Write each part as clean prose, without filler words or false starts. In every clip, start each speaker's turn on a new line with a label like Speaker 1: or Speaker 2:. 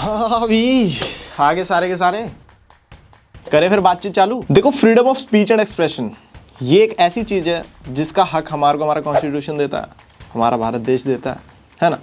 Speaker 1: हाँ अभी आगे सारे के सारे करें फिर बातचीत चालू। देखो, freedom of speech and expression ये एक ऐसी चीज है जिसका हक हमारे को हमारा कॉन्स्टिट्यूशन देता है, हमारा भारत देश देता है ना।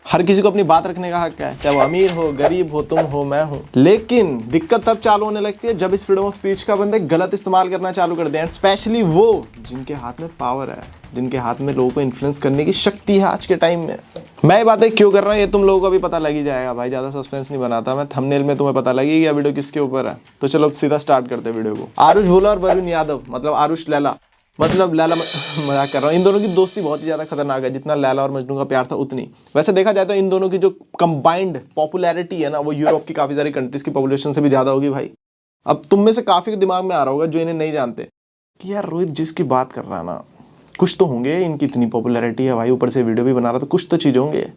Speaker 1: हर किसी को अपनी बात रखने का हक है, चाहे वो अमीर हो, गरीब हो, तुम हो, मैं हूं। लेकिन दिक्कत तब चालू होने लगती है जब इस फ्रीडम ऑफ स्पीच का बंदे गलत इस्तेमाल करना चालू कर दें, एंड स्पेशली वो जिनके हाथ में पावर है, जिनके हाथ में लोगों को इन्फ्लुएंस करने की शक्ति है आज के टाइम में। मैं ये बातें क्यों कर रहा हूँ ये तुम लोगों को भी पता लग ही जाएगा भाई, ज्यादा सस्पेंस नहीं बनाता मैं, थंबनेल में तुम्हें पता लगी गया वीडियो किसके ऊपर है। तो चलो सीधा स्टार्ट करते हैं वीडियो को। आरुष भोला और वरुण यादव, मतलब आरुष लैला, मतलब लैला, मजाक कर रहा हूँ। इन दोनों की दोस्ती बहुत ही ज्यादा खतरनाक है, जितना लैला और मजनू का प्यार था उतनी। वैसे देखा जाए तो इन दोनों की जो कंबाइंड पॉपुलैरिटी है ना, वो यूरोप की काफी सारी कंट्रीज की पॉपुलेशन से भी ज्यादा होगी भाई। अब तुम में से काफी के दिमाग में आ रहा होगा जो इन्हें नहीं जानते कि यार रोहित जिसकी बात कर रहा है ना, कुछ तो होंगे, इनकी इतनी पॉपुलैरिटी है भाई, ऊपर से वीडियो भी बना रहा, तो कुछ तो चीज होंगे।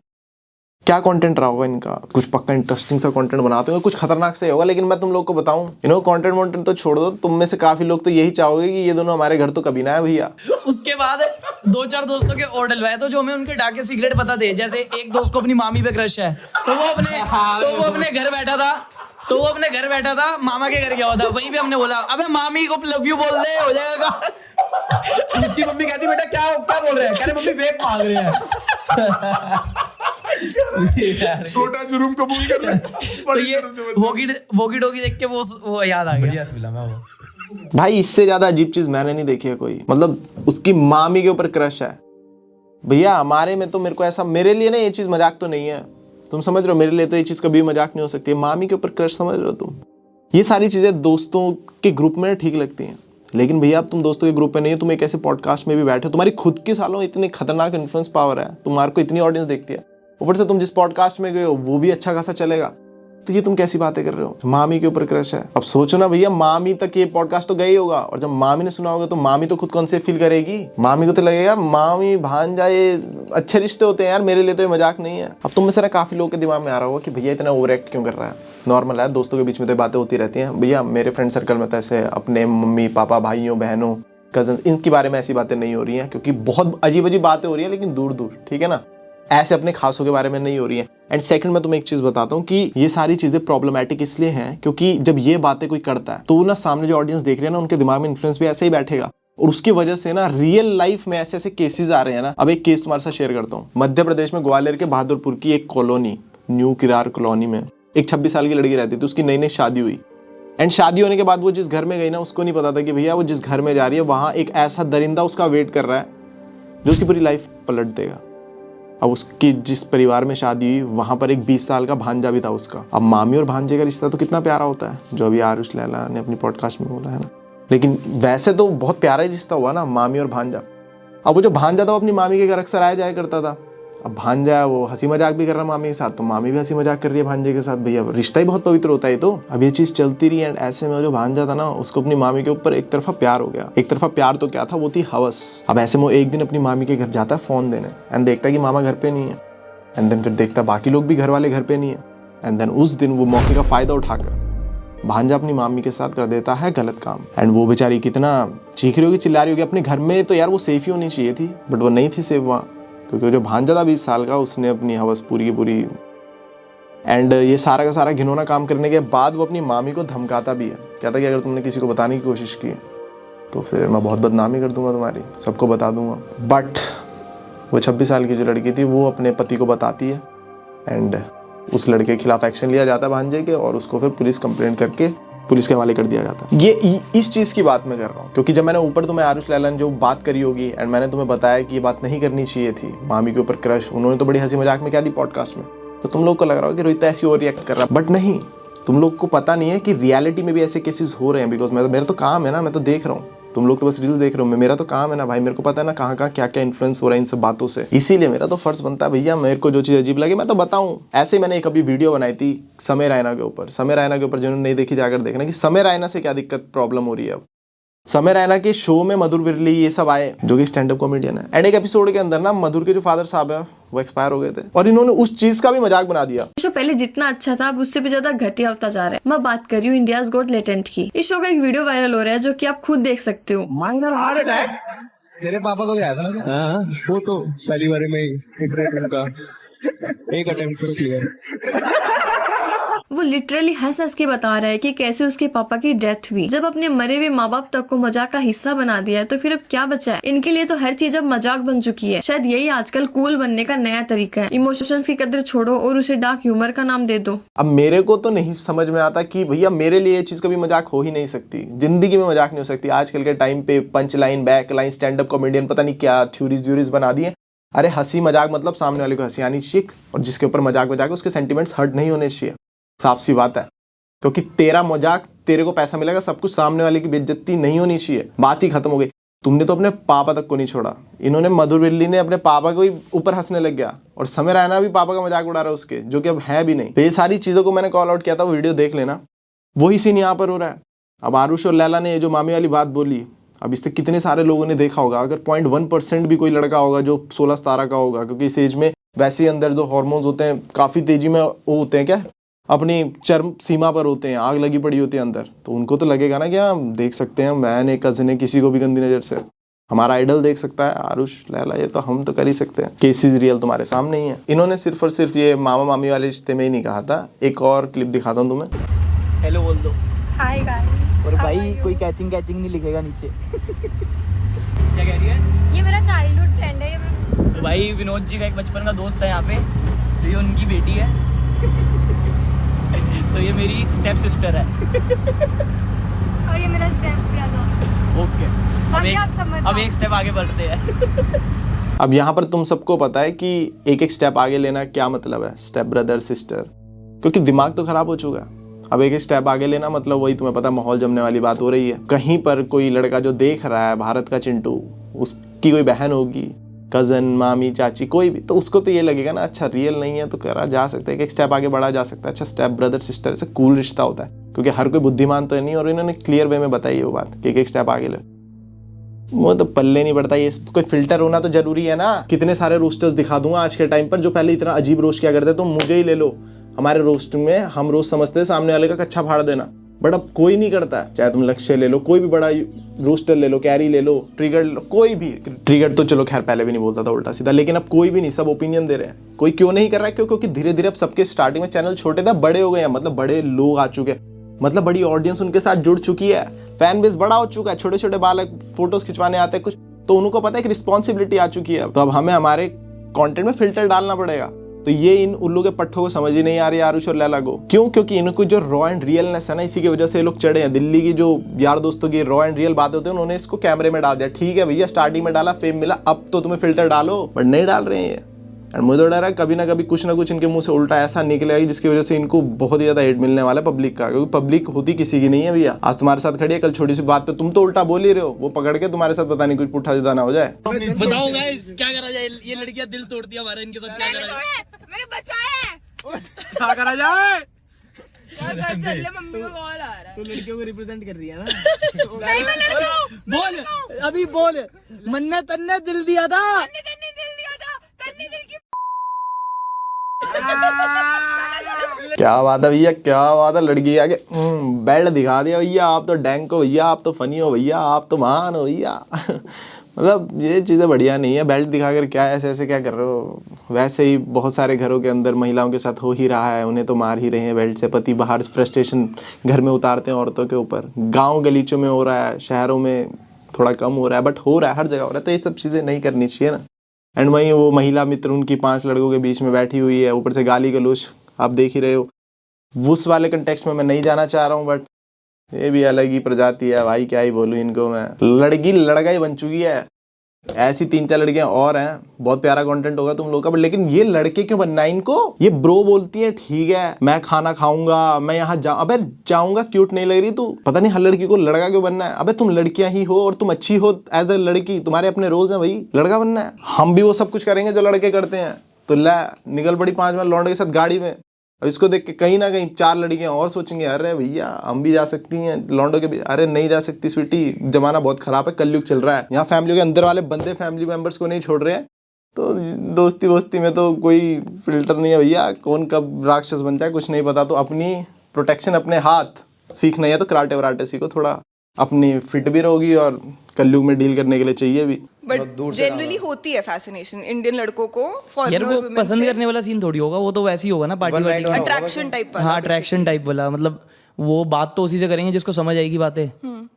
Speaker 1: क्या कंटेंट रहा होगा इनका, कुछ पक्का इंटरेस्टिंग सा कंटेंट बनाते होंगे, कुछ खतरनाक से होगा। लेकिन मैं तुम लोग को बताऊं, इन्हों कंटेंट वॉन्टेंट तो छोड़ दो, तुम में से काफी लोग तो यही चाहोगे कि ये दोनों हमारे घर तो कभी ना आए भैया।
Speaker 2: उसके बाद दो चार दोस्तों के और डलवाए तो जो हमें उनके डाके सीक्रेट पता थे। जैसे एक दोस्त को अपनी मामी पे क्रश है, तो वो अपने घर बैठा था, मामा के घर गया हुआ था। वहीं पे हमने बोला अबे मामी को लव यू बोल दे, हो जाएगा। उसकी मम्मी कहती बेटा क्या बोल रहे हैं, कह रहे मम्मी वेप मांग रहे हैं।
Speaker 3: छोटा जुर्म कबूल कर ले।
Speaker 2: तो ये वोगी डोगी देख के वो याद आ गया।
Speaker 1: भाई इससे ज्यादा अजीब चीज मैंने नहीं देखी है कोई, मतलब उसकी मामी के ऊपर क्रश है भैया। हमारे में तो मेरे को ऐसा, मेरे लिए ना ये चीज मजाक तो नहीं है, तुम समझ रहे हो, मेरे लिए तो ये चीज कभी मजाक नहीं हो सकती। मामी के ऊपर क्रश समझ रहे हो तुम, ये सारी चीजें दोस्तों के ग्रुप में ठीक लगती हैं। लेकिन भैया अब तुम दोस्तों के ग्रुप में नहीं है, तुम एक ऐसे पॉडकास्ट में भी बैठे हो, तुम्हारी खुद की सालों इतनी खतरनाक इन्फ्लुएंस पावर है, तुम्हारे को इतनी ऑडियंस देखती है, ऊपर से तुम जिस पॉडकास्ट में गए हो वो भी अच्छा खासा चलेगा, तो ये तुम कैसी बातें कर रहे हो। मामी के ऊपर क्रश है, अब सोचो ना भैया, मामी तक ये पॉडकास्ट तो गई होगा, और जब मामी ने सुना होगा तो मामी तो खुद कौन से फील करेगी। मामी को तो लगेगा मामी भांजा ये अच्छे रिश्ते होते हैं यार, मेरे लिए तो ये मजाक नहीं है। अब तुम में से ना काफी लोगों के दिमाग में आ रहा होगा कि भैया इतना ओवर एक्ट क्यों कर रहा है, नॉर्मल है, दोस्तों के बीच में तो बातें होती रहती हैं। भैया मेरे फ्रेंड सर्कल में तो ऐसे अपने मम्मी पापा, भाइयों बहनों, कजन, इनके बारे में ऐसी बातें नहीं हो रही हैं, क्योंकि बहुत अजीब अजीब बातें हो रही हैं, लेकिन दूर दूर, ठीक है ना, ऐसे अपने खासों के बारे में नहीं हो रही है। एंड सेकंड मैं तुम्हें एक चीज बताता हूँ कि ये सारी चीजें प्रॉब्लमैटिक इसलिए हैं क्योंकि जब ये बातें कोई करता है तो ना सामने जो ऑडियंस देख रहे हैं ना, उनके दिमाग में इन्फ्लुएंस भी ऐसे ही बैठेगा, और उसकी वजह से ना रियल लाइफ में ऐसे ऐसे केसेस आ रहे हैं ना। अब एक केस तुम्हारे साथ शेयर करता हूँ। मध्य प्रदेश में ग्वालियर के बहादुरपुर की एक कॉलोनी, न्यू किरार कॉलोनी में एक 26 साल की लड़की रहती थी। उसकी नई नई शादी हुई, एंड शादी होने के बाद वो जिस घर में गई ना, उसको नहीं पता था कि भैया वो जिस घर में जा रही है वहां एक ऐसा दरिंदा उसका वेट कर रहा है जो उसकी पूरी लाइफ पलट देगा। अब उसकी जिस परिवार में शादी हुई वहां पर एक 20 साल का भांजा भी था उसका। अब मामी और भांजे का रिश्ता तो कितना प्यारा होता है, जो अभी आरुष लैला ने अपनी पॉडकास्ट में बोला है ना, लेकिन वैसे तो बहुत प्यारा ही रिश्ता हुआ ना, मामी और भांजा। अब वो जो भांजा था वो अपनी मामी के घर अक्सर आया जाया करता था। अब भांजा वो हंसी मजाक भी कर रहा मामी के साथ, तो मामी भी हंसी मजाक कर रही है भांजे के साथ। भैया रिश्ता ही बहुत पवित्र होता है। तो अब ये चीज चलती रही, एंड ऐसे में जो भांजा था ना, उसको अपनी मामी के ऊपर एक तरफा प्यार हो गया। एक तरफा प्यार तो क्या था, वो थी हवस। अब ऐसे में एक दिन अपनी मामी के घर जाता है फोन देने, एंड देखता है कि मामा घर पे नहीं है, एंड देन फिर देखता बाकी लोग भी घर वाले घर पे नहीं है, एंड देन उस दिन वो मौके का फायदा उठाकर भांजा अपनी मामी के साथ कर देता है गलत काम। एंड वो बेचारी कितना चीख रही होगी, चिल्ला रही होगी। अपने घर में तो यार वो सेफ ही होनी चाहिए थी, बट वो नहीं थी सेफ वहाँ, क्योंकि वो जो भांजा था 20 साल का, उसने अपनी हवस पूरी की पूरी। एंड ये सारा का सारा घिनौना काम करने के बाद वो अपनी मामी को धमकाता भी है, कहता कि अगर तुमने किसी को बताने की कोशिश की तो फिर मैं बहुत बदनामी कर दूंगा तुम्हारी, सबको बता दूंगा। बट वो 26 साल की जो लड़की थी वो अपने पति को बताती है, एंड उस लड़के के खिलाफ एक्शन लिया जाता है भांजे के, और उसको फिर पुलिस कंप्लेंट करके पुलिस के हवाले कर दिया जाता है। ये इस चीज की बात मैं कर रहा हूँ, क्योंकि जब मैंने ऊपर तुम्हें आरुष लैला ने जो बात करी होगी, एंड मैंने तुम्हें बताया कि ये बात नहीं करनी चाहिए थी, मामी के ऊपर क्रश, उन्होंने तो बड़ी हंसी मजाक में क्या दी पॉडकास्ट में, तो तुम लोग को लग रहा हो कि रोहित ऐसी ओवर रिएक्ट कर रहा है, बट नहीं, तुम लोग को पता नहीं है कि रियलिटी में भी ऐसे केसेस हो रहे हैं। बिकॉज मेरा तो काम है ना, मैं तो देख रहा हूँ, तुम लोग तो बस रील्स देख रहे हो, मेरा तो काम है ना भाई, मेरे को पता है ना कहाँ कहाँ क्या क्या इन्फ्लुएंस हो रहा है इन सब बातों से। इसीलिए मेरा तो फर्ज बनता है भैया, मेरे को जो चीज़ अजीब लगे मैं तो बताऊं। ऐसे मैंने एक अभी वीडियो बनाई थी समय रैना के ऊपर, समय रैना के ऊपर जिन्होंने नहीं देखी जाकर देखना कि समय रैना से क्या दिक्कत प्रॉब्लम हो रही है। अब समय रैना के शो में मधुर विरली ये सब आए, जो कि स्टैंड अप कॉमेडियन है, एंड एक एपिसोड के अंदर ना मधुर के जो फादर साहब है वो एक्सपायर हो गए थे, और इन्होंने उस चीज का भी मजाक बना दिया।
Speaker 4: शो पहले जितना अच्छा था अब उससे भी ज्यादा घटिया होता जा रहा है। मैं बात कर रही हूँ इंडियाज गॉट लेटेंट की। इस शो का एक वीडियो वायरल हो रहा है जो कि आप खुद देख सकते हो।
Speaker 5: माइनर हार्ट अटैक तेरे पापा को गया था ना? हाँ, वो तो पहली बार में एक अटेम्प्ट पर क्लियर।
Speaker 4: वो लिटरली हंस हंस के बता रहा है कि कैसे उसके पापा की डेथ हुई। जब अपने मरे हुए माँ बाप तक को मजाक का हिस्सा बना दिया है तो फिर अब क्या बचा है। इनके लिए तो हर चीज अब मजाक बन चुकी है। शायद यही आजकल कूल बनने का नया तरीका है। इमोशंस की कदर छोड़ो और उसे डार्क ह्यूमर का नाम दे दो।
Speaker 1: अब मेरे को तो नहीं समझ में आता कि भैया मेरे लिए ये चीज कभी मजाक हो ही नहीं सकती, जिंदगी में मजाक नहीं हो सकती। आजकल के टाइम पे punch line, back line, stand up comedian पता नहीं क्या थ्योरीज बना दिए। अरे हंसी मजाक मतलब सामने वाले को हंसी आनी चाहिए और जिसके ऊपर मजाक बजाके उसके सेंटिमेंट्स हर्ट नहीं होने चाहिए। साफ सी बात है, क्योंकि तेरा मजाक, तेरे को पैसा मिलेगा सब कुछ, सामने वाले की बेइज्जती नहीं होनी चाहिए। बात ही खत्म हो गई। तुमने तो अपने पापा तक को नहीं छोड़ा, इन्होंने मधुर बिल्ली ने अपने पापा को ही ऊपर हंसने लग गया और समय रैना भी पापा का मजाक उड़ा रहा है उसके, जो कि अब है भी नहीं। तो ये सारी चीजों को मैंने कॉल आउट किया था, वो वीडियो देख लेना। वही सीन यहाँ पर हो रहा है। अब आरुष और लैला ने ये जो मामी वाली बात बोली, अब इससे कितने सारे लोगों ने देखा होगा। अगर 0.1% भी कोई लड़का होगा जो 16-17 का होगा, क्योंकि इस एज में वैसे ही अंदर जो हार्मोन्स होते हैं काफ़ी तेजी में वो होते हैं, क्या अपनी चरम सीमा पर होते हैं, आग लगी पड़ी होती है अंदर, तो उनको तो लगेगा ना कि हम देख सकते हैं, मैंने कज़न ने किसी को भी गंदी नज़र से, हमारा आइडल देख सकता है आरुष लैला, ये तो हम तो कर ही सकते हैं। केसेस रियल तुम्हारे सामने ही है। इन्होंने सिर्फ और सिर्फ ये मामा मामी वाले रिश्ते में ही नहीं कहा था। एक और क्लिप दिखाता हूँ तुम्हें।
Speaker 6: हेलो बोल दो।
Speaker 7: Hi guys.
Speaker 6: और भाई कोई कैचिंग नहीं लिखेगा नीचे। क्या कह रही है?
Speaker 7: ये मेरा चाइल्डहुड फ्रेंड है। ये मैं
Speaker 6: तो भाई विनोद जी का एक बचपन का दोस्त है यहाँ पे, तो ये उनकी बेटी है। तो ये मेरी स्टेप सिस्टर है।
Speaker 7: और ये मेरा स्टेप ब्रदर।
Speaker 6: ओके,
Speaker 7: बाकी आप समझ
Speaker 6: अब एक स्टेप आगे बढ़ते हैं।
Speaker 1: अब यहाँ पर तुम सबको पता है कि एक स्टेप आगे लेना क्या मतलब है, स्टेप ब्रदर सिस्टर, क्योंकि दिमाग तो खराब हो चुका है। अब एक स्टेप आगे लेना मतलब वही, तुम्हें पता माहौल जमने वाली बात हो रही है। कहीं पर कोई लड़का जो देख रहा है भारत का चिंटू, उसकी कोई बहन होगी, कज़न, मामी, चाची, कोई भी, तो उसको तो ये लगेगा ना, अच्छा रियल नहीं है तो करा जा सकता है, एक स्टेप आगे बढ़ा जा सकता है। अच्छा स्टेप ब्रदर सिस्टर से कूल रिश्ता होता है, क्योंकि हर कोई बुद्धिमान तो नहीं, और इन्होंने क्लियर वे में बताई वो बात कि एक स्टेप आगे ले। वो तो पल्ले नहीं पड़ता, ये कोई फिल्टर होना तो जरूरी है ना। कितने सारे रोस्टर्स दिखा दूंगा आज के टाइम पर जो पहले इतना अजीब रोस्ट किया करते, तो मुझे ही ले लो, हमारे रोस्ट में हम रोज समझते हैं सामने वाले का कच्चा फाड़ देना, बट अब कोई नहीं करता है। चाहे तुम लक्ष्य ले लो, कोई भी बड़ा रोस्टर ले लो, कैरी ले लो, ट्रिगर ले लो, कोई भी। ट्रिगर तो चलो खैर पहले भी नहीं बोलता था उल्टा सीधा, लेकिन अब कोई भी नहीं, सब ओपिनियन दे रहे हैं। कोई क्यों नहीं कर रहा है? क्यों? क्योंकि धीरे धीरे अब सबके स्टार्टिंग में चैनल छोटे थे, बड़े हो गए हैं, मतलब बड़े लोग आ चुके हैं, मतलब बड़ी ऑडियंस उनके साथ जुड़ चुकी है, फैन बेस बड़ा हो चुका है, छोटे छोटे बालक फोटोज खिंचवाने आते हैं कुछ, तो उनको पता है कि रिस्पॉन्सिबिलिटी आ चुकी है। तो अब हमें हमारे कंटेंट में फिल्टर डालना पड़ेगा। तो ये इन उल्लू के पट्टों को समझ ही नहीं आ रही आरुष और लैला को। क्यों? क्योंकि इनको जो रॉ एंड रियलनेस है ना, इसी की वजह से ये लोग चढ़े हैं। दिल्ली की जो यार दोस्तों की रॉ एंड रियल बातें होती है, उन्होंने इसको कैमरे में डाल दिया। ठीक है भैया, स्टार्टिंग में डाला, फेम मिला, अब तो तुम्हें फिल्टर डालो, बट नहीं डाल रहे हैं ये। एंड मुझे तो डर है कभी ना कभी कुछ ना कुछ इनके मुंह से उल्टा ऐसा निकलेगा जिसकी वजह से इनको बहुत ही ज्यादा हेट मिलने वाला है पब्लिक का, क्योंकि पब्लिक होती किसी की नहीं है भैया। आज तुम्हारे साथ खड़ी है, कल छोटी सी बात पे तुम तो उल्टा बोल ही रहे हो, वो पकड़ के तुम्हारे साथ पता नहीं कुछ पुट्ठा सीधा ना हो जाए।
Speaker 6: बताओ गाइस क्या करा जाए? ये लड़कियां दिल तोड़ती है हमारे, इनके साथ क्या करा जाए?
Speaker 7: मैंने बचाया है।
Speaker 6: क्या करा जाए?
Speaker 7: घर चल ले, मम्मी का कॉल आ रहा है।
Speaker 6: तू लड़कियों को रिप्रेजेंट कर रही है ना?
Speaker 7: नहीं मैं लड़का हूं।
Speaker 6: बोल अभी बोल, मन्ने तन्ने दिल दिया था,
Speaker 7: तन्ने दिल दिया था, तन्ने दिल की।
Speaker 1: क्या बात है भैया, क्या बात है। लड़की आगे बेल्ट दिखा दिया भैया, आप तो डैंक हो भैया, आप तो फनी हो भैया, आप तो महान हो भैया। मतलब ये चीज़ें बढ़िया नहीं है। बेल्ट दिखाकर क्या ऐसे ऐसे क्या कर रहे हो? वैसे ही बहुत सारे घरों के अंदर महिलाओं के साथ हो ही रहा है, उन्हें तो मार ही रहे हैं बेल्ट से। पति बाहर फ्रस्ट्रेशन घर में उतारते हैं औरतों के ऊपर। गांव गलीचों में हो रहा है, शहरों में थोड़ा कम हो रहा है, बट हो रहा है, हर जगह हो रहा है। तो ये सब चीज़ें नहीं करनी चाहिए ना। एंड वहीं वो महिला मित्र उनकी 5 लड़कों के बीच में बैठी हुई है, ऊपर से गाली गलौज आप देख ही रहे हो। उस वाले कंटेक्स्ट में मैं नहीं जाना चाह रहा हूँ, बट ये भी अलग ही प्रजाति है भाई, क्या ही बोलूँ इनको मैं। लड़की लड़का ही बन चुकी है। ऐसी 3-4 लड़कियां और हैं, बहुत प्यारा कंटेंट होगा तुम लोग का, बट लेकिन ये लड़के क्यों बनना है इनको? ये ब्रो बोलती है, ठीक है मैं खाना खाऊंगा, मैं यहाँ अबे जाऊंगा, क्यूट नहीं लग रही तू? पता नहीं हर लड़की को लड़का क्यों बनना है? अबे तुम लड़कियां ही हो और तुम अच्छी हो एज ए लड़की, तुम्हारे अपने रोल्स हैं भाई, लड़का बनना है। हम भी वो सब कुछ करेंगे जो लड़के करते हैं। तो ला निकल पड़ी 5 बार लौंडे के साथ गाड़ी में। अब इसको देख के कहीं ना कहीं 4 लड़कियां और सोचेंगे, अरे भैया हम भी जा सकती हैं लौंडों के भी। अरे नहीं जा सकती स्वीटी, जमाना बहुत खराब है, कलयुग चल रहा है। यहाँ फैमिली के अंदर वाले बंदे फैमिली मेंबर्स को नहीं छोड़ रहे हैं, तो दोस्ती वोस्ती में तो कोई फिल्टर नहीं है भैया। कौन कब राक्षस बन जाए कुछ नहीं पता। तो अपनी प्रोटेक्शन अपने हाथ सीखना है तो कराटे वराटे सीखो, थोड़ा अपनी फिट भी रहोगी और कलयुग में डील करने के लिए चाहिए भी।
Speaker 8: बट जनरली होती है फैसिनेशन इंडियन लड़कों को
Speaker 2: यार वो पसंद करने वाला सीन थोड़ी होगा, वो तो वैसे ही होगा ना पार्टी वार्टी।
Speaker 8: अट्रैक्शन टाइप
Speaker 2: हाँ अट्रैक्शन टाइप वाला, मतलब वो बात तो उसी से करेंगे जिसको समझ आएगी बातें।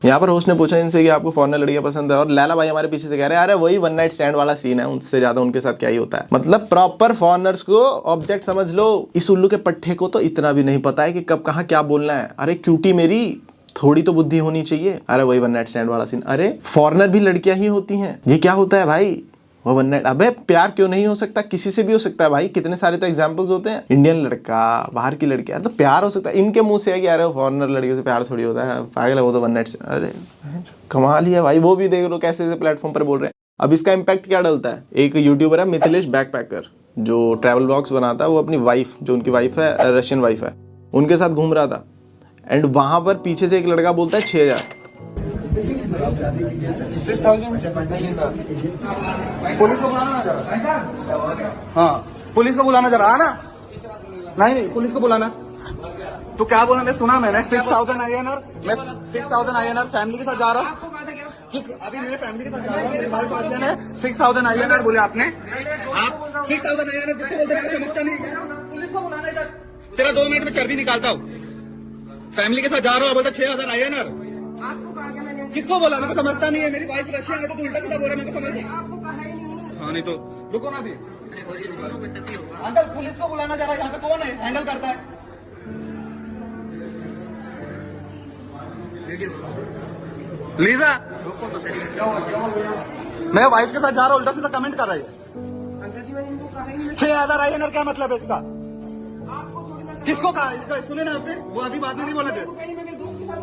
Speaker 1: यहाँ पर होस्ट ने पूछा इनसे कि आपको फॉरेनर लड़कियां पसंद है, और लैला भाई हमारे पीछे से कह रहे हैं अरे वही वन नाइट स्टैंड वाला सीन है, उससे ज्यादा उनके साथ क्या ही होता है। मतलब प्रॉपर फॉरेनर्स को ऑब्जेक्ट समझ लो। इस उल्लू के पट्टे को तो इतना भी नहीं पता है कि कब कहाँ क्या बोलना है। अरे क्यूटी मेरी, थोड़ी तो बुद्धि होनी चाहिए। अरे वही वन नाइट स्टैंड वाला सीन, अरे फॉरेनर भी लड़कियां ही होती हैं, ये क्या होता है भाई? वो वन नाइट, अबे प्यार क्यों नहीं हो सकता? किसी से भी हो सकता है भाई, कितने सारे तो एग्जांपल्स होते हैं। इंडियन लड़का, बाहर की लड़की, तो प्यार हो सकता है। इनके मुंह से है कि अरे फॉरेनर लड़कियों से प्यार थोड़ी होता है, पागल है वो तो वन नाइट। अरे कमाल ही है भाई, वो भी देख लो कैसे प्लेटफॉर्म पर बोल रहे हैं। अब इसका इम्पैक्ट क्या डलता है? एक यूट्यूबर है मिथिलेश बैकपैकर, जो ट्रैवल ब्लॉग्स बनाता है, वो अपनी वाइफ, जो उनकी वाइफ है रशियन वाइफ है, उनके साथ घूम रहा था, एंड वहां पर पीछे से एक लड़का बोलता है 6000।
Speaker 9: पुलिस को बुलाना जरा। हाँ पुलिस को बुलाना जरा, ना नहीं पुलिस को बुलाना। तो क्या बोला? मैं सुना, मैंने 6000 INR, मैं 6000 INR फैमिली के साथ जा रहा हूँ। अभी मेरे फैमिली के साथ जा रहा हूँ, मेरे भाई पास है 6000 INR बोले आपने। आप 6000 INR किसको बोलते हैं? समझता नहीं। पुलिस को बुलाना इधर, तेरा 2 मिनट में चर्बी निकालता हूँ। फैमिली के साथ जा रहा हूँ, बोलता 6000 INR। किसको बोला? मेरे को समझता नहीं है। मेरी वाइफ रशियन है तो तू उल्टा सीधा बोल रहा है, मेरे को समझ नहीं। हाँ नहीं तो रुको ना अभी। अंकल पुलिस को बुलाना जा रहा है, यहाँ पे कौन है हैंडल करता है? लीजा, मैं वाइफ के साथ जा रहा हूँ, उल्टा सीधा कमेंट कर रही है। 6000 INR क्या मतलब है इसका? किसको कहा? इसका सुने ना आपने, वो अभी बात नहीं बोला थे।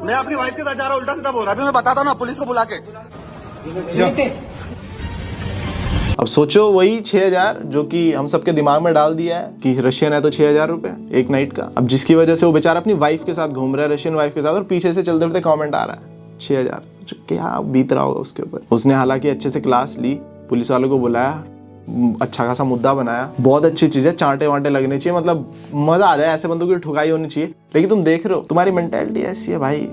Speaker 9: मैं अपनी वाइफ के साथ जा रहा हूँ, उल्टा सीधा बोल रहा। अभी मैं बताता हूँ ना, पुलिस को बुला के।
Speaker 1: अब सोचो वही 6000 जो कि हम सबके दिमाग में डाल दिया है कि रशियन है तो 6000 रुपए एक नाइट का। अब जिसकी वजह से वो बेचारा अपनी वाइफ के साथ घूम रहा है, रशियन वाइफ के साथ, और पीछे से चलते फिरते कमेंट आ रहा है 6000। क्या बीत रहा होगा उसके ऊपर। उसने हालांकि अच्छे से क्लास ली, पुलिस वालों को बुलाया, अच्छा खासा मुद्दा बनाया, बहुत अच्छी चीज है, चांटे वांटे लगने चाहिए, मतलब मजा आ जाए, ऐसे बंदों की ठुकाई होनी चाहिए। लेकिन तुम देख रहे हो तुम्हारी मेंटालिटी ऐसी है भाई,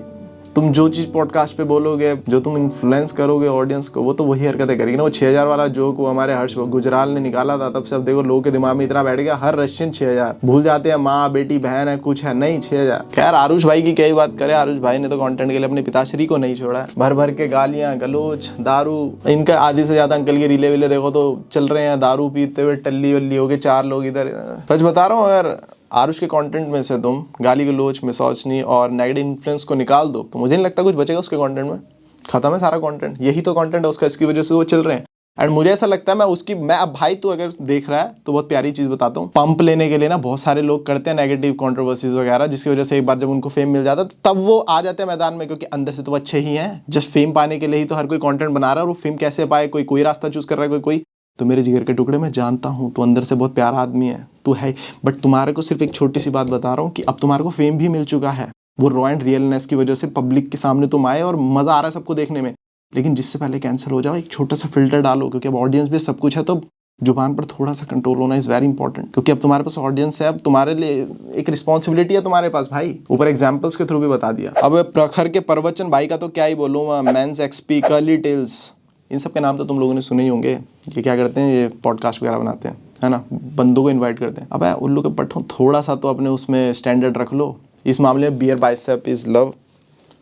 Speaker 1: तुम जो चीज पॉडकास्ट पे बोलोगे, जो तुम इन्फ्लुएंस करोगे ऑडियंस को, वो तो वही हरकतें करेगी ना। वो 6000 वाला जोक वो हमारे हर्ष गुजराल ने निकाला था, तब से अब देखो लोगों के दिमाग में इतना बैठ गया, हर रशियन 6000। भूल जाते हैं माँ बेटी बहन है कुछ है, नहीं 6000। खैर आरुष भाई की क्या ही बात करे, आरुष भाई ने तो कंटेंट के लिए अपने पिताश्री को नहीं छोड़ा है। भर भर के गालियां गलोच दारू, इनका आधी से ज्यादा अंकल के रीले वीले देखो तो चल रहे हैं, दारू पीते हुए टल्ली वल्ली हो गए 4 लोग इधर। सच बता रहा हूँ, अगर आरुष के कंटेंट में से तुम गाली गलोच, मिसोचनी और नेगेटिव इन्फ्लुएंस को निकाल दो तो मुझे नहीं लगता कुछ बचेगा उसके कंटेंट में। खत्म है सारा कंटेंट, यही तो कंटेंट है उसका, इसकी वजह से वो चल रहे हैं। एंड मुझे ऐसा लगता है मैं अब भाई तू अगर देख रहा है तो बहुत प्यारी चीज बताता हूँ। पंप लेने के लिए ना बहुत सारे लोग करते हैं नेगेटिव कंट्रोवर्सीज वगैरह, जिसकी वजह से एक बार जब उनको फेम मिल जाता है तब वो आ जाते हैं मैदान में, क्योंकि अंदर से तो वो अच्छे ही हैं। जस्ट फेम पाने के लिए ही तो हर कोई कंटेंट बना रहा है, और वो फेम कैसे पाए, कोई रास्ता चूज कर रहा है, कोई तो मेरे जिगर के टुकड़े मैं जानता हूँ तो अंदर से बहुत प्यारा आदमी है तू है। बट तुम्हारे को सिर्फ एक छोटी सी बात बता रहा हूँ कि अब तुम्हारे को फेम भी मिल चुका है, वो रॉ एंड रियलनेस की वजह से पब्लिक के सामने तुम आए और मजा आ रहा है सबको देखने में। लेकिन जिससे पहले कैंसिल हो जाओ, एक छोटा सा फिल्टर डालो, क्योंकि अब ऑडियंस भी सब कुछ है, तो जुबान पर थोड़ा सा कंट्रोल होना इज वेरी इंपॉर्टेंट, क्योंकि अब तुम्हारे पास ऑडियंस है, अब तुम्हारे लिए एक रिस्पॉन्सिबिलिटी है तुम्हारे पास भाई। ऊपर एग्जाम्पल्स के थ्रू भी बता दिया। अब प्रखर के प्रवचन भाई का तो क्या ही बोलूँ, मेंस एक्सपी, कर्ली टेल्स, इन सब के नाम तो तुम लोगों ने सुने ही होंगे। ये क्या करते हैं, ये पॉडकास्ट वगैरह बनाते हैं, है ना, बंदों को इनवाइट करते हैं। अब उल्लू के पट्टों थोड़ा सा तो अपने उसमें स्टैंडर्ड रख लो। इस मामले में बियर बाइसेप इज लव,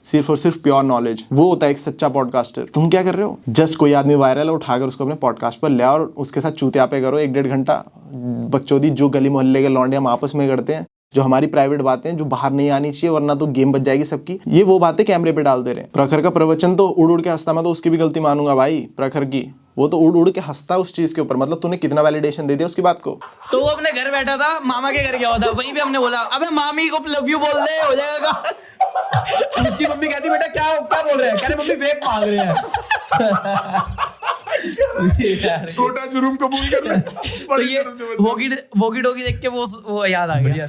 Speaker 1: सिर्फ और सिर्फ प्योर नॉलेज, वो होता है एक सच्चा पॉडकास्टर। तुम क्या कर रहे हो? जस्ट कोई आदमी वायरल है, उठाकर उसको अपने पॉडकास्ट पर ले आओ और उसके साथ चूतियापे करो 1-1.5 घंटा बकचोदी, जो गली मोहल्ले के लौंडे हम आपस में करते हैं, जो हमारी प्राइवेट बातें जो बाहर नहीं आनी चाहिए वरना तो गेम बच जाएगी सबकी, ये वो बातें कैमरे पे डाल दे रहे हैं। प्रखर का प्रवचन तो उड़ उड़ के हंसता, मैं तो उसकी भी गलती मानूंगा भाई प्रखर की, वो तो उड़ उड़ के हंसता उस चीज के ऊपर। मतलब तूने कितना वैलिडेशन दे दिया उसकी बात को।
Speaker 2: तो वो अपने घर बैठा था, मामा के घर गया हुआ था, वहीं पे हमने बोला अबे मामी को लव यू बोल दे, हो जाएगा। उसकी मम्मी कहती बेटा क्या बोल रहे हैं, कह रहे मम्मी वेप मांग रहे हैं।
Speaker 3: छोटा जुर्म कबूल कर ले।
Speaker 2: तो ये वोकी टोकी देख के वो याद आ गया।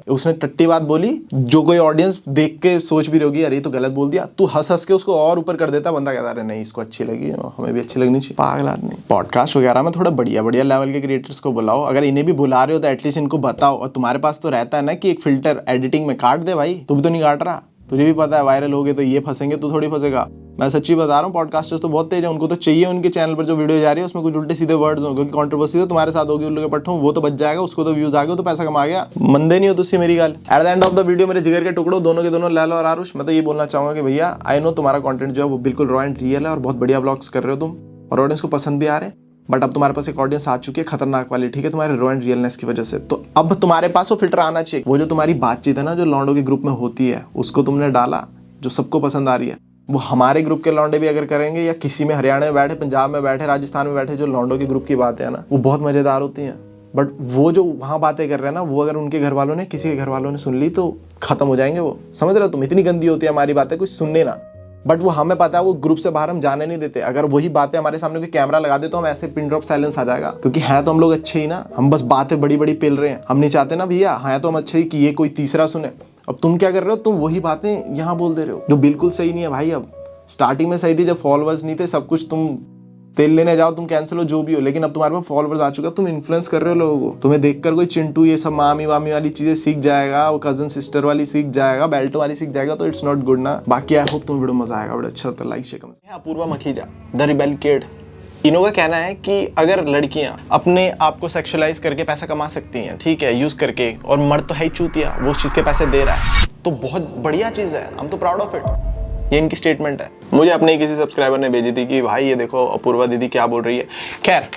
Speaker 1: उसने टट्टी बात बोली, जो कोई ऑडियंस देख के सोच भी रही होगी अरे तो गलत बोल दिया, तू हंस हंस के उसको और ऊपर कर देता, बंदा कहता है नहीं इसको अच्छी लगी, हमें भी अच्छी लगनी चाहिए। पागल आदमी। पॉडकास्ट वगैरह में थोड़ा बढ़िया लेवल के क्रिएटर्स को बुलाओ, अगर इन्हें भी बुला रहे हो तो एटलीस्ट इनको बताओ। और तुम्हारे पास तो रहता है ना कि एक फिल्टर एडिटिंग में काट दे भाई, तू भी तो नहीं काट रहा, तुझे भी पता है वायरल हो गए तो ये फंसेंगे, तू थोड़ी फंसेगा। मैं सच्ची बता रहा हूँ, पॉडकास्टर्स तो बहुत तेज है, उनको तो चाहिए उनके चैनल पर जो वीडियो जा रही है उसमें कुछ उल्टे सीधे वर्ड्स हों, क्योंकि कंट्रोवर्सी तो तुम्हारे साथ होगी, उल्लू के पट्टों, वो तो बच जाएगा, उसको तो व्यूज आ गए, तो पैसा कमा गया, मंदे नहीं हो तुझसे मेरी गाल। At the end of the video मेरे जिगर के टुकड़ों दोनों के दोनों लैलो और आरुष, मैं तो ये बोलना चाहूंगा कि भैया आई नो तुम्हारा कंटेंट जो है वो बिल्कुल रॉ एंड रियल है और बहुत बढ़िया व्लॉग्स कर रहे हो तुम, और ऑडियंस को पसंद भी आ रहे हैं, बट अब तुम्हारे पास एक ऑडियंस आ चुकी है खतरनाक वाली, ठीक है, तुम्हारे रॉ एंड रियलनेस की वजह से। तो अब तुम्हारे पास वो फिल्टर आना चाहिए, वो जो तुम्हारी बातचीत है ना जो लॉन्डो के ग्रुप में होती है, उसको तुमने डाला जो सबको पसंद आ रही है, वो हमारे ग्रुप के लौंडे भी अगर करेंगे, या किसी में हरियाणा में बैठे, पंजाब में बैठे, राजस्थान में बैठे जो लौंडों के ग्रुप की बातें हैं ना, वो बहुत मजेदार होती हैं। बट वो जो वहाँ बातें कर रहे हैं ना, वो अगर उनके घर वालों ने, किसी के घर वालों ने सुन ली तो खत्म हो जाएंगे वो, समझ रहे हो तुम, इतनी गंदी होती है हमारी बातें, कुछ सुनने ना। बट वो हमें पता है वो ग्रुप से बाहर हम जाने नहीं देते, अगर वही बातें हमारे सामने कोई कैमरा लगा दे तो हम ऐसे पिन ड्रॉप साइलेंस आ जाएगा, क्योंकि हैं तो हम लोग अच्छे ही ना, हम बस बातें बड़ी बड़ी पेल रहे हैं, हम नहीं चाहते ना भैया, हैं तो हम अच्छे ही कि ये कोई तीसरा सुने। अब तुम क्या कर रहे हो, तुम वही बातें यहाँ बोल दे रहे हो जो बिल्कुल सही नहीं है भाई। अब स्टार्टिंग में सही थी जब फॉलोअर्स नहीं थे, सब कुछ तुम तेल लेने जाओ, तुम कैंसिल हो जो भी हो, लेकिन अब तुम्हारे पास फॉलोअर्स आ चुका है, तुम इन्फ्लुएंस कर रहे हो लोगों को। तुम्हें देखकर कोई चिंटू ये सब मामी वामी वाली चीजें सीख जाएगा, वो कजन सिस्टर वाली सीख जाएगा, बेल्ट वाली सीख जाएगा, तो इट्स नॉट गुड ना। बाकी आई होप तुम्हें वीडियो मजा आएगा, वीडियो अच्छा लगता है like share comment. Apoorva Makhija the rebel kid, इनों का कहना है कि अगर लड़कियां अपने आप को सेक्सुअलाइज करके पैसा कमा सकती हैं, ठीक है, यूज करके, और मर्द तो है ही चूतिया, वो उस चीज के पैसे दे रहा है, तो बहुत बढ़िया चीज है, आई एम तो प्राउड ऑफ इट। ये इनकी स्टेटमेंट है, मुझे अपने किसी सब्सक्राइबर ने भेजी थी कि भाई ये देखो अपूर्वा दीदी क्या बोल रही है। खैर,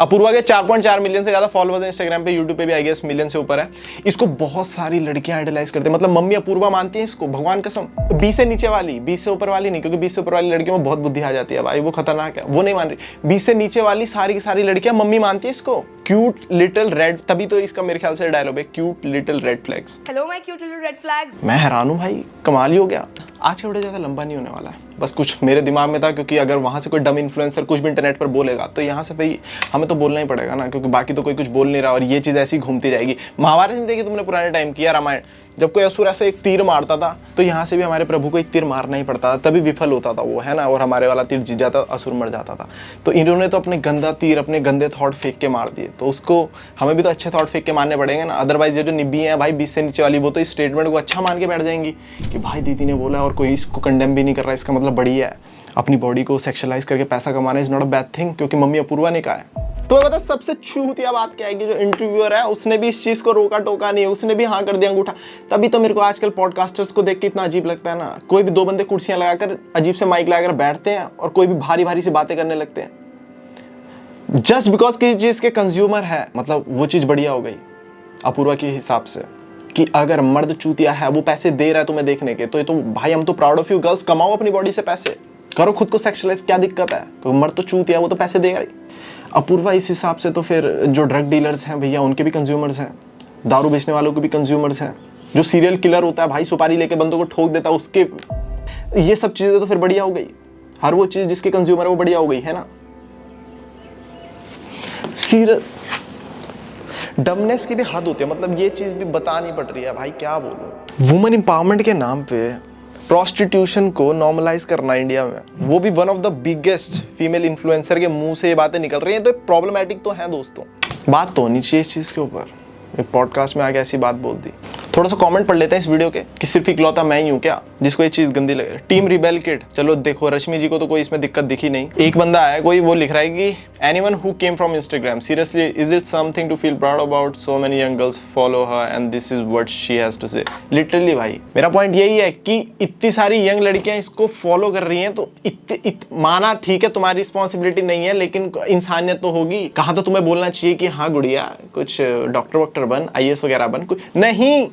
Speaker 1: अपूर्वा के 4.4 मिलियन से ज्यादा फॉलोअर्स हैं इंस्टाग्राम पे, यूट्यूब पे भी आई गेस मिलियन से ऊपर है। इसको बहुत सारी लड़कियां आइडलाइज करते हैं, मतलब मम्मी अपूर्वा मानती हैं इसको, भगवान कसम। 20 से नीचे वाली, 20 से ऊपर वाली नहीं, क्योंकि 20 से ऊपर वाली लड़कियों में बहुत बुद्धि आ जाती है भाई, वो खतरनाक है, वो नहीं मान रही। 20 से नीचे वाली सारी की सारी लड़कियां मम्मी मानती है इसको, क्यूट लिटिल रेड, तभी तो इसका मेरे ख्याल से डायलॉग है, cute little red flags.
Speaker 7: Hello my cute little red flags.
Speaker 1: मैं हैरान हूँ भाई, कमाल ही हो गया। आज का वीडियो ज़्यादा लंबा नहीं होने वाला है, बस कुछ मेरे दिमाग में था, क्योंकि अगर वहाँ से कोई डम इन्फ्लुएंसर कुछ भी इंटरनेट पर बोलेगा तो यहाँ से भाई हमें तो बोलना ही पड़ेगा ना, क्योंकि बाकी तो कोई कुछ बोल नहीं रहा और ये चीज़ ऐसी घूमती जाएगी। महाभारत नहीं देखी तुमने पुराने टाइम की, या रामायण, जब कोई असुर ऐसे एक तीर मारता था तो यहाँ से भी हमारे प्रभु को एक तीर मारना ही पड़ता था, तभी विफल होता था वो, है ना, और हमारे वाला तीर जीत जाता, असुर मर जाता था। तो इन्होंने तो अपने गंदा तीर, अपने गंदे थॉट फेंक के मार दिए, तो उसको हमें भी तो अच्छे थॉट फेंक के मारने पड़ेंगे ना। अदरवाइज ये जो निब्बी हैं भाई 20 से नीचे वाली, वो तो इस स्टेटमेंट को अच्छा मान के बैठ जाएंगी कि भाई दीदी ने बोला और कोई इसको कंडेम भी नहीं कर रहा, इसका मतलब बढ़िया है। अपनी बॉडी को सेक्सुअलाइज करके पैसा कमाना is not a bad thing, क्योंकि मम्मी अपूर्वा ने कहा है। तो बता सबसे छूतिया बात क्या है कि जो इंटरव्यूअर है उसने भी इस चीज को रोका टोका नहीं, उसने भी हाँ कर दिया अंगूठा। तभी तो मेरे को आजकल पॉडकास्टर्स को देख के इतना अजीब लगता है ना, कोई भी दो बंदे कुर्सियां लगाकर अजीब से माइक लगाकर बैठते हैं और कोई भी भारी भारी सी बातें करने लगते हैं जस्ट बिकॉज किसी चीज के कंज्यूमर है, मतलब वो चीज बढ़िया हो गई अपूर्वा के हिसाब से, कि अगर मर्द चूतिया है, वो पैसे दे रहा है तुम्हें देखने के, तो ये तो भाई हम तो प्राउड ऑफ यू गर्ल्स, कमाओ अपनी बॉडी से पैसे, करो खुद को सेक्सुअलाइज, क्या दिक्कत है, क्योंकि मर्द तो चूतिया, वो तो पैसे देगा ही। अपूर्वा इस हिसाब से तो फिर जो ड्रग डीलर्स हैं भैया उनके भी कंज्यूमर्स हैं, दारू बेचने वालों के भी कंज्यूमर्स हैं, जो सीरियल किलर होता है भाई सुपारी लेके बंदों को ठोक देता है उसके, ये सब चीजें तो फिर बढ़िया हो गई। हर वो चीज जिसके कंज्यूमर है वो बढ़िया हो गई, है ना। डमनेस की भी हद होती है, मतलब ये चीज भी बतानी पड़ रही है भाई, क्या बोलूं। वुमेन एम्पावरमेंट के नाम पे प्रोस्टिट्यूशन को नॉर्मलाइज करना इंडिया में, वो भी one of the biggest female influencer के मुंह से ये बातें निकल रही हैं, तो प्रॉब्लमेटिक तो है दोस्तों। बात तो होनी चाहिए इस चीज के ऊपर, एक पॉडकास्ट में आके ऐसी बात बोल दी। थोड़ा सा कमेंट पढ़ लेते हैं इस वीडियो के कि सिर्फ इकलौता मैं ही हूँ क्या जिसको ये चीज गंदी लगे। टीम रिबेल किड, चलो देखो रश्मि जी को तो कोई इसमें दिक्कत दिखी नहीं। एक बंदा आया कोई, वो लिख रहा है कि anyone who came from Instagram, seriously is it something to feel proud about, so many young girls follow her and this is what she has to say. Literally भाई मेरा पॉइंट यही है कि इतनी सारी यंग लड़कियां इसको फॉलो कर रही हैं, तो माना ठीक है तुम्हारी रिस्पॉन्सिबिलिटी नहीं है, लेकिन इंसानियत तो होगी। कहाँ तो तुम्हें बोलना चाहिए कि हाँ गुड़िया कुछ डॉक्टर वॉक्टर बन, IAS वगैरह बन, कुछ नहीं।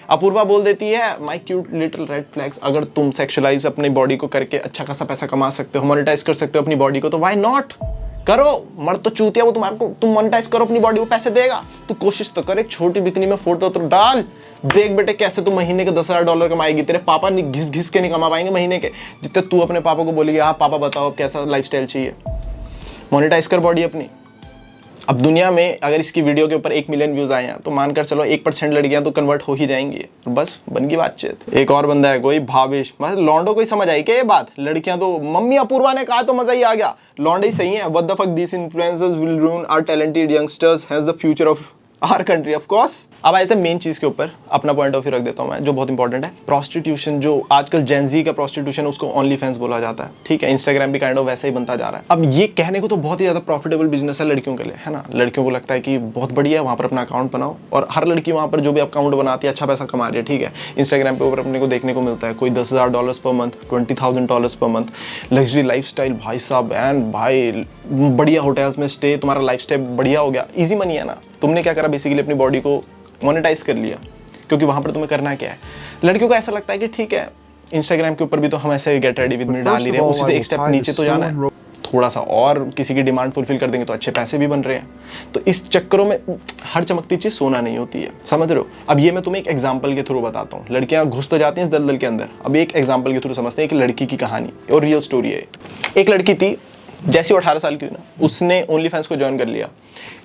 Speaker 1: अपूर्वा बोल देती है my cute little red flags, अगर तुम सेक्सुअलाइज अपनी बॉडी को करके अच्छा खासा पैसा कमा सकते हो, मोनेटाइज कर सकते हो अपनी बॉडी को, तो व्हाई नॉट करो। मर्द तो चूतिया, वो तुम्हारे को, तुम मोनेटाइज करो अपनी बॉडी, वो पैसे देगा। तू कोशिश तो कर, एक छोटी बिकनी में फोटो तो डाल, देख बेटे कैसे तू महीने के $10,000 कमाएगी। तेरे पापा घिस घिस के नहीं कमा पाएंगे महीने के, जितने तू अपने पापा को बोलेगी हाँ पापा बताओ कैसा लाइफस्टाइल चाहिए। मोनेटाइज कर बॉडी अपनी। अब दुनिया में अगर इसकी वीडियो के ऊपर 1 मिलियन व्यूज आए हैं तो मानकर चलो 1% लड़कियां तो कन्वर्ट हो ही जाएंगी, बस बन गई बातचीत। एक और बंदा है कोई भावेश, मतलब लॉन्डो को ही समझ आई क्या ये बात, लड़कियां तो मम्मी अपूर्वा ने कहा तो मजा ही आ गया, लॉन्डे ही सही है। What the fuck this influencers will ruin our talented youngsters has the future of her country of course. अब आए थे मेन चीज के ऊपर, अपना पॉइंट ऑफ व्यू रख देता हूं मैं, जो बहुत इंपॉर्टेंट है। प्रोस्टिट्यूशन, जो आजकल जेनजी का प्रोस्टिट्यूशन, उसको ओनली फैंस बोला जाता है, ठीक है। इंस्टाग्राम भी काइंड ऑफ वैसा ही बनता जा रहा है। अब ये कहने को तो बहुत ही ज्यादा प्रॉफिटेबल बिजनेस है लड़कियों के लिए, है ना। लड़कियों को लगता है कि बहुत बढ़िया है, वहां पर अपना अकाउंट बनाओ, और हर लड़की वहां पर जो भी अकाउंट बनाती है अच्छा पैसा कमा रही है, ठीक है। इंस्टाग्राम पे ऊपर अपने को देखने को मिलता है कोई $10,000 per month, $20,000 per month, luxury lifestyle भाई साहब, एंड भाई बढ़िया होटल्स में स्टे, तुम्हारा लाइफस्टाइल बढ़िया हो गया, इजी मनी है ना। तुमने क्या करा, बेसिकली अपनी बॉडी को मोनेटाइज कर लिया, क्योंकि वहां पर तुम्हें करना क्या है। लड़कियों को ऐसा लगता है कि ठीक है, इंस्टाग्राम के ऊपर भी तो हम ऐसे गेट रेडी विद मी डाल ही रहे हैं, उसी से एक स्टेप नीचे तो जाना है, थोड़ा सा और किसी की डिमांड फुलफिल कर देंगे तो अच्छे पैसे भी बन रहे हैं। तो इस चक्करों में हर चमकती चीज सोना नहीं होती है, समझ रहे हो। अब ये मैं तुम्हें एक एग्जांपल के थ्रू बताता हूँ। लड़कियां घुस तो जाती हैं इस दलदल के अंदर, अब एक एग्जांपल के थ्रू समझते हैं। एक लड़की की कहानी और रियल स्टोरी है। एक लड़की थी, जैसी 18 साल की हुई ना, उसने ओनली फैंस को ज्वाइन कर लिया।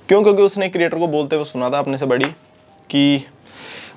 Speaker 1: क्यों? क्योंकि उसने क्रिएटर को बोलते हुए सुना था अपने से बड़ी कि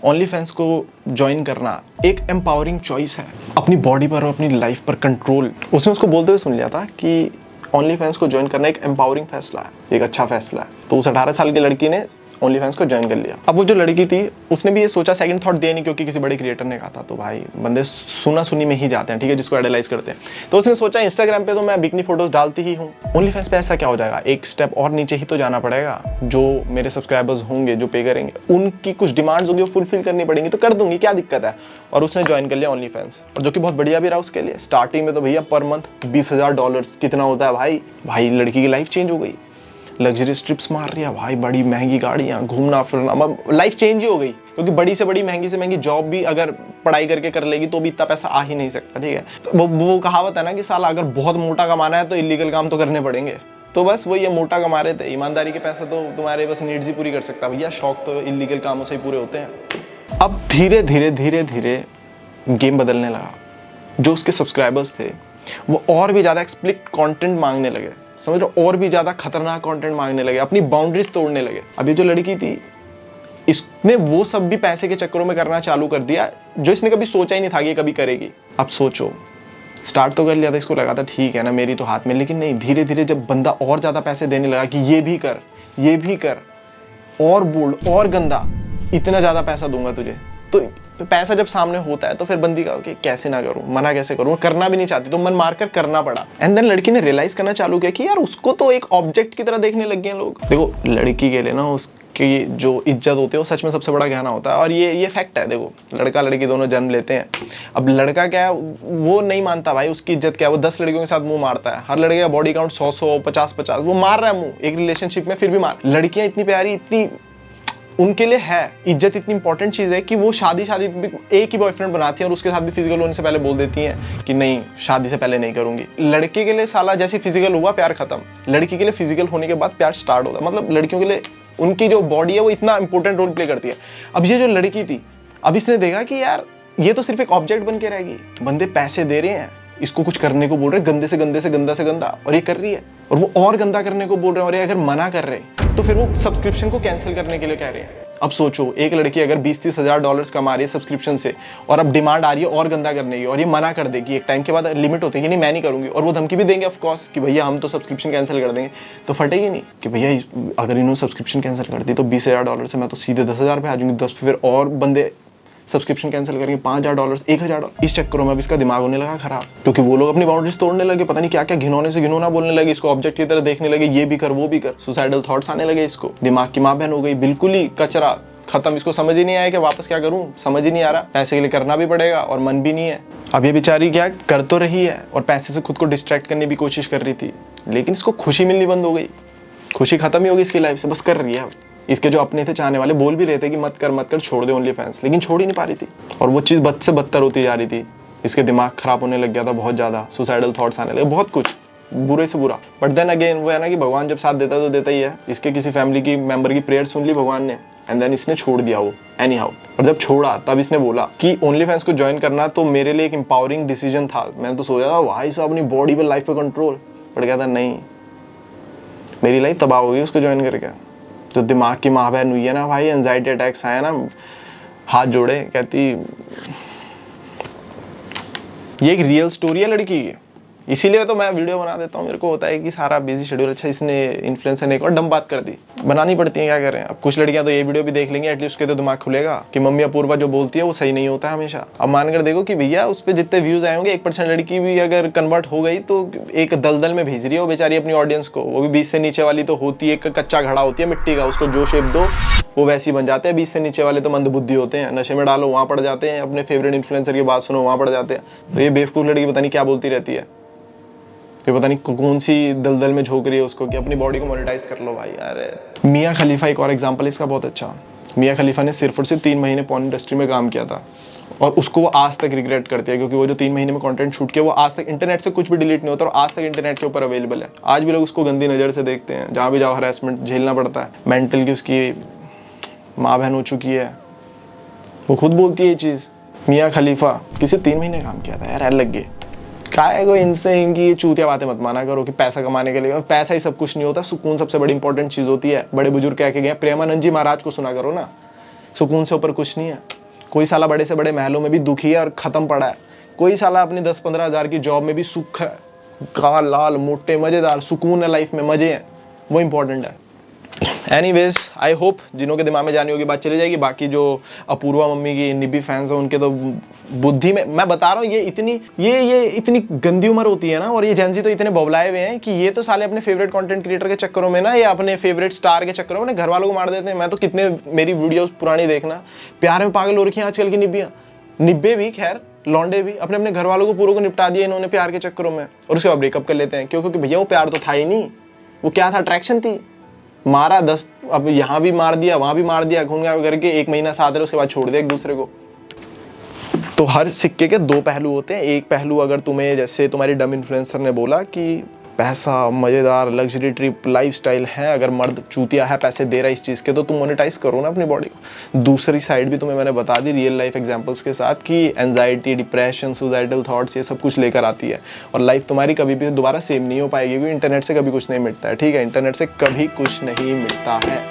Speaker 1: ओनली फैंस को ज्वाइन करना एक एम्पावरिंग चॉइस है, अपनी बॉडी पर और अपनी लाइफ पर कंट्रोल। उसने उसको बोलते हुए सुन लिया था कि ओनली फैंस को ज्वाइन करना एक एम्पावरिंग फैसला है, एक अच्छा फैसला है। तो उस 18 साल की लड़की ने ओनली फैंस को ज्वाइन कर लिया। अब वो जो लड़की थी, उसने भी ये सोचा, सेकंड थॉट दिया नहीं, क्योंकि किसी बड़े क्रिएटर ने कहा था। तो भाई बंदे सुना सुनी में ही जाते हैं, ठीक है, जिसको आइडलाइज करते हैं। तो उसने सोचा इंस्टाग्राम पे तो मैं बिकनी फोटोज डालती ही हूँ, ओनली फैंस पे ऐसा क्या हो जाएगा, एक स्टेप और नीचे ही तो जाना पड़ेगा। जो मेरे सब्सक्राइबर्स होंगे, जो पे करेंगे, उनकी कुछ डिमांड्स होंगी वो फुलफिल करनी पड़ेंगी, तो कर दूंगी, क्या दिक्कत है। और उसने ज्वाइन कर लिया ओनली फैंस, और जो कि बहुत बढ़िया भी रहा उसके लिए। स्टार्टिंग में तो भैया पर मंथ $20,000 कितना होता है भाई लड़की की लाइफ चेंज हो गई। लग्जरी ट्रिप्स मार रही है भाई, बड़ी महंगी गाड़ियाँ, घूमना फिरना, मतलब लाइफ चेंज ही हो गई। क्योंकि बड़ी से बड़ी महंगी से महंगी जॉब भी अगर पढ़ाई करके कर लेगी तो भी इतना पैसा आ ही नहीं सकता, ठीक है। तो वो कहावत है ना कि साला अगर बहुत मोटा कमाना है तो इलीगल काम तो करने पड़ेंगे। तो बस वो ये मोटा कमा रहे थे, ईमानदारी के पैसे तो तुम्हारे बस नीड्स ही पूरी कर सकता भैया, शौक तो इलीगल कामों से ही पूरे होते हैं। अब धीरे धीरे धीरे धीरे गेम बदलने लगा। जो उसके सब्सक्राइबर्स थे वो और भी ज़्यादा एक्सप्लिसिट कंटेंट मांगने लगे, समझ लो, और भी ज़्यादा खतरनाक कंटेंट मांगने लगे, अपनी बाउंड्रीज तोड़ने लगे। अब ये जो लड़की थी, इसने वो सब भी पैसे के चक्करों में करना चालू कर दिया जो इसने कभी सोचा ही नहीं था कि कभी करेगी। अब सोचो, स्टार्ट तो कर लिया था, इसको लगा था ठीक है ना मेरी तो हाथ में, लेकिन नहीं, धीरे धीरे जब बंदा और ज़्यादा पैसे देने लगा कि ये भी कर, ये भी कर, और बोल्ड और गंदा, इतना ज़्यादा पैसा दूंगा तुझे, तो पैसा जब सामने होता है तो फिर बंदी का कि कैसे ना करूं, मना कैसे करूं, करना भी नहीं चाहती तो मन मारकर करना पड़ा। एंड देन लड़की ने रियलाइज करना चालू किया कि यार उसको तो एक ऑब्जेक्ट की तरह देखने लग गए लोग। देखो, लड़की के लिए ना उसकी जो इज्जत होती है वो सच में सबसे बड़ा गहना होता है, और ये फैक्ट है। देखो, लड़का लड़की दोनों जन्म लेते हैं। अब लड़का क्या है, वो नहीं मानता भाई उसकी इज्जत क्या है, वो 10 लड़कियों के साथ मुंह मारता है। हर लड़के का बॉडी काउंट 100 50 वो मार रहा है मुंह एक रिलेशनशिप में, फिर भी मार। लड़कियां इतनी प्यारी, इतनी उनके लिए है इज्जत, इतनी इंपॉर्टेंट चीज़ है कि वो शादी एक ही बॉयफ्रेंड बनाती हैं और उसके साथ भी फिजिकल होने से पहले बोल देती हैं कि नहीं, शादी से पहले नहीं करूंगी। लड़के के लिए साला जैसे फिजिकल हुआ प्यार खत्म, लड़की के लिए फिजिकल होने के बाद प्यार स्टार्ट होता है। मतलब लड़कियों के लिए उनकी जो बॉडी है वो इतना इंपॉर्टेंट रोल प्ले करती है। अब ये जो लड़की थी, अब इसने देखा कि यार ये तो सिर्फ एक ऑब्जेक्ट बन के रहेगी, बंदे पैसे दे रहे हैं, इसको कुछ करने को बोल रहे, गंदे से गंदा, और ये कर रही है, और वो और गंदा करने को बोल रहे हैं, और ये अगर मना कर रहे हैं तो फिर वो सब्सक्रिप्शन को कैंसिल करने के लिए कह रहे हैं। अब सोचो, एक लड़की अगर $20-30 कमा रही है सब्सक्रिप्शन से, और अब डिमांड आ रही है और गंदा करने की, और ये मना कर देगी, एक टाइम के बाद लिमिट होती है कि नहीं मैं नहीं करूंगी, और वो धमकी भी देंगे ऑफ कोर्स कि भैया हम तो सब्सक्रिप्शन कैंसिल कर देंगे, तो फटेगी नहीं कि भैया अगर इन्होंने सब्सक्रिप्शन कैंसिल कर दी तो $20,000 से मैं तो सीधे 10,000 पे आ जाऊंगी, 10 फिर और बंदे सब्सक्रिप्शन कैंसिल करेंगे, $5,000 $1,000। इस चक्करों में अब इसका दिमाग होने लगा खराब, क्योंकि वो लोग अपनी बाउंड्रीज तोड़ने लगे, पता नहीं क्या क्या घिनौने से घिनौना बोलने लगे, इसको ऑब्जेक्ट की तरह देखने लगे, ये भी कर वो भी कर, सुसाइडल थॉट्स आने लगे इसको, दिमाग की माँ बहन हो गई, बिल्कुल ही कचरा खत्म। इसको समझ ही नहीं आया कि वापस क्या करूं, समझ ही नहीं आ रहा, पैसे के लिए करना भी पड़ेगा और मन भी नहीं है। अब ये बेचारी क्या कर तो रही है और पैसे से खुद को डिस्ट्रैक्ट करने की कोशिश कर रही थी, लेकिन इसको खुशी मिलनी बंद हो गई, खुशी खत्म ही होगी इसकी लाइफ से, बस कर रही है। इसके जो अपने थे चाहने वाले बोल भी रहे थे कि मत कर छोड़ दे ओनली फैंस, लेकिन छोड़ ही नहीं पा रही थी, और वो चीज़ बद से बदतर होती जा रही थी। इसके दिमाग खराब होने लग गया था बहुत ज़्यादा, सुसाइडल थॉट्स आने लगे, बहुत कुछ बुरे से बुरा। बट देन अगेन वो है ना कि भगवान जब साथ देता है तो देता ही है। इसके किसी फैमिली की मेंबर की प्रेयर सुन ली भगवान ने, एंड देन इसने छोड़ दिया वो एनी हाउ। और जब छोड़ा तब इसने बोला कि ओनली फैंस को ज्वाइन करना तो मेरे लिए एक एम्पावरिंग डिसीजन था। मैंने तो सोचा था भाई साहब अपनी बॉडी पर लाइफ पे कंट्रोल, बट कहता नहीं, मेरी लाइफ तबाह होगी उसको ज्वाइन करके। तो दिमाग की माँ बहन हुई है ना भाई, एंजाइटी अटैक्स आया ना, हाथ जोड़े, कहती ये एक रियल स्टोरी है लड़की की, इसीलिए तो मैं वीडियो बना देता हूँ। मेरे को होता है कि सारा बिजी शेड्यूल, अच्छा इसने इन्फ्लुएंसर ने एक और डम बात कर दी, बनानी पड़ती है, क्या करें। अब कुछ लड़कियां तो ये वीडियो भी देख लेंगी, एटलीस्ट उसके तो दिमाग खुलेगा कि मम्मी अपूर्वा जो बोलती है वो सही नहीं होता है हमेशा। अब मानकर देखो कि भैया उस पर जितने व्यूज आए होंगे 1% लड़की भी अगर कन्वर्ट हो गई तो एक दलदल में भेज रही है वो बेचारी अपनी ऑडियंस को। वो भी 20 से नीचे वाली तो होती है, एक कच्चा घड़ा होती है मिट्टी का, उसको जो शेप दो वो वैसी बन जाते हैं। 20 से नीचे वाले तो मंदबुद्धि होते हैं, नशे में डालो वहाँ पड़ जाते हैं, अपने फेवरेट इन्फ्लुएंसर की बात सुनो वहाँ पड़ जाते हैं। तो ये बेवकूफ़ लड़की पता नहीं क्या बोलती रहती है, ये पता नहीं कौन सी दलदल में झोंक रही है उसको कि अपनी बॉडी को मोनेटाइज कर लो भाई। अरे मियाँ खलीफा एक और एग्जांपल इसका बहुत अच्छा। मियाँ खलीफा ने सिर्फ और सिर्फ 3 महीने पॉर्न इंडस्ट्री में काम किया था और उसको वो आज तक रिग्रेट करती है, क्योंकि वो जो 3 महीने में कंटेंट शूट किया वो आज तक इंटरनेट से कुछ भी डिलीट नहीं होता और आज तक इंटरनेट के ऊपर अवेलेबल है। आज भी लोग उसको गंदी नज़र से देखते हैं, जहाँ भी जाओ हरासमेंट झेलना पड़ता है, मेंटल की उसकी माँ बहन हो चुकी है। वो खुद बोलती है ये चीज़। मियाँ खलीफा किसी 3 महीने काम किया था यार, लग गए काय को इनसे इनकी ये चूतिया बातें मत माना करो कि पैसा कमाने के लिए, और पैसा ही सब कुछ नहीं होता, सुकून सबसे बड़ी इंपॉर्टेंट चीज़ होती है। बड़े बुजुर्ग कह के गए, प्रेमानंद जी महाराज को सुना करो ना, सुकून से ऊपर कुछ नहीं है। कोई साला बड़े से बड़े महलों में भी दुखी है और ख़त्म पड़ा है, कोई साला अपनी 10-15 हज़ार की जॉब में भी सुख है, काल लाल मोटे मज़ेदार सुकून है, लाइफ में मज़े हैं, वो इंपॉर्टेंट है। एनीवेज आई होप जिनों के दिमाग में जानी होगी बात चली जाएगी। बाकी जो अपूर्वा मम्मी की निब्बी फैंस हैं उनके तो बुद्धि में मैं बता रहा हूँ, ये इतनी गंदी उम्र होती है ना, और ये जेंजी तो इतने बबलाए हुए हैं कि ये तो साले अपने फेवरेट कंटेंट क्रिएटर के चक्करों में ना, ये अपने फेवरेट स्टार के चक्करों में घर वालों को मार देते हैं। मैं तो कितने मेरी वीडियोस पुरानी देखना, प्यार में पागल हो रखी हैं आजकल की निब्बियाँ, निब्बे भी खैर लौंडे भी अपने अपने घर वालों को पूरों को निपटा दिया इन्होंने प्यार के चक्करों में, और उसके बाद ब्रेकअप कर लेते हैं। क्योंकि भैया वो प्यार तो था ही नहीं, वो क्या था, अट्रैक्शन थी। मारा 10, अब यहाँ भी मार दिया वहाँ भी मार दिया, घूम गया करके 1 महीना साथ रहे, उसके बाद छोड़ दिया एक दूसरे को। तो हर सिक्के के 2 पहलू होते हैं। एक पहलू अगर तुम्हें, जैसे तुम्हारी डम इन्फ्लुएंसर ने बोला कि पैसा मज़ेदार लग्जरी ट्रिप लाइफस्टाइल है, अगर मर्द चूतिया है पैसे दे रहा है इस चीज़ के, तो तुम मोनेटाइज करो ना अपनी बॉडी को। दूसरी साइड भी तुम्हें मैंने बता दी रियल लाइफ एग्जांपल्स के साथ कि एंजाइटी, डिप्रेशन, सुसाइडल थॉट्स ये सब कुछ लेकर आती है, और लाइफ तुम्हारी कभी भी दोबारा सेम नहीं हो पाएगी, क्योंकि इंटरनेट से कभी कुछ नहीं मिटता है। ठीक है, इंटरनेट से कभी कुछ नहीं मिटता है।